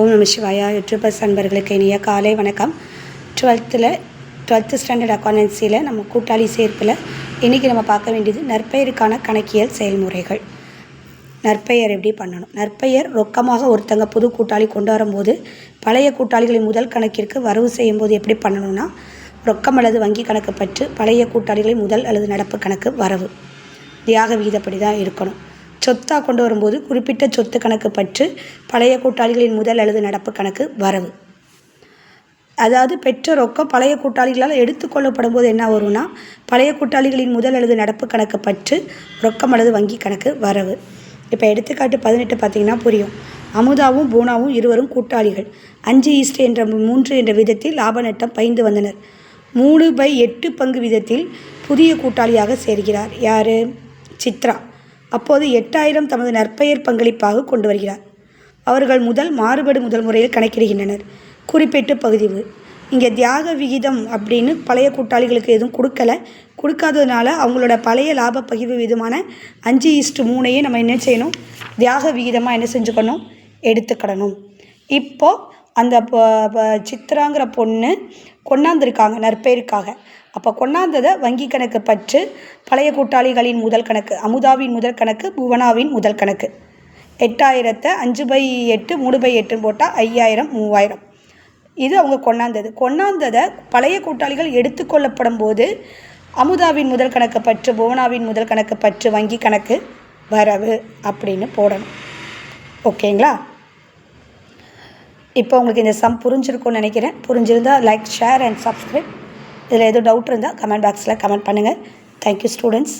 ஓம் நம சிவாயா யூடியூபர்ஸ் அன்பர்களுக்கு இனிய காலை வணக்கம். 12th ஸ்டாண்டர்ட் அக்கௌண்டன்சியில் நம்ம கூட்டாளி சேர்ப்பில் இன்றைக்கி நம்ம பார்க்க வேண்டியது நற்பெயருக்கான கணக்கியல் செயல்முறைகள். நற்பெயர் எப்படி பண்ணணும்? நற்பெயர் ரொக்கமாக ஒருத்தங்க புது கூட்டாளி கொண்டு வரும்போது பழைய கூட்டாளிகளின் முதல் கணக்கிற்கு வரவு செய்யும்போது எப்படி பண்ணணும்னா, ரொக்கம் அல்லது வங்கி கணக்கு பற்று பழைய கூட்டாளிகளின் முதல் அல்லது நடப்பு கணக்கு வரவு தியாக விகிதப்படி தான் இருக்கணும். சொத்தாக கொண்டு வரும்போது குறிப்பிட்ட சொத்து கணக்கு பற்று பழைய கூட்டாளிகளின் முதல் அல்லது நடப்பு கணக்கு வரவு. அதாவது பெற்ற ரொக்கம் பழைய கூட்டாளிகளால் எடுத்துக்கொள்ளப்படும் போது என்ன வரும்னா, பழைய கூட்டாளிகளின் முதல் அல்லது நடப்பு கணக்கு பற்று ரொக்கம் அல்லது வங்கி கணக்கு வரவு. இப்போ எடுத்துக்காட்டு 18 பார்த்திங்கன்னா புரியும். அமுதாவும் பூனாவும் இருவரும் கூட்டாளிகள். 5:3 என்ற விதத்தில் லாப நட்டம் பகிர்ந்து வந்தனர். 3/8 பங்கு விதத்தில் புதிய கூட்டாளியாக சேர்கிறார் யார்? சித்ரா. அப்போது 8000 தமது நற்பெயர் பங்களிப்பாக கொண்டு வருகிறார். அவர்கள் மாறுபடு முதல் முறையில் கணக்கிடுகின்றனர். குறிப்பிட்டு பகுதிவு. இங்கே தியாக விகிதம் அப்படின்னு பழைய கூட்டாளிகளுக்கு எதுவும் கொடுக்காததுனால அவங்களோட பழைய லாப பகிர்வு விதமான 5:3 நம்ம என்ன செய்யணும்? தியாக விகிதமாக என்ன செஞ்சுக்கணும்? எடுத்துக்கிடணும். இப்போது அந்த சித்ராங்கிற பொண்ணு கொண்டாந்துருக்காங்க நற்பெயருக்காக. அப்போ கொண்டாந்ததை வங்கி கணக்கு பற்று பழைய கூட்டாளிகளின் முதல் கணக்கு, அமுதாவின் முதல் கணக்கு, புவனாவின் முதல் கணக்கு. 8000 5/8 3/8 போட்டால் 5000 3000. இது அவங்க கொண்டாந்ததை பழைய கூட்டாளிகள் எடுத்துக்கொள்ளப்படும் போது அமுதாவின் முதல் கணக்கு பற்று, புவனாவின் முதல் கணக்கு பற்று, வங்கி கணக்கு வரவு அப்படின்னு போடணும். ஓகேங்களா? இப்போ உங்களுக்கு இந்த சம் புரிஞ்சிருக்கும்னு நினைக்கிறேன். புரிஞ்சிருந்தால் லைக், ஷேர் அண்ட் சப்ஸ்கிரைப். இதில் எதுவும் டவுட் இருந்தால் கமெண்ட் பாக்ஸில் கமெண்ட் பண்ணுங்கள். Thank you students.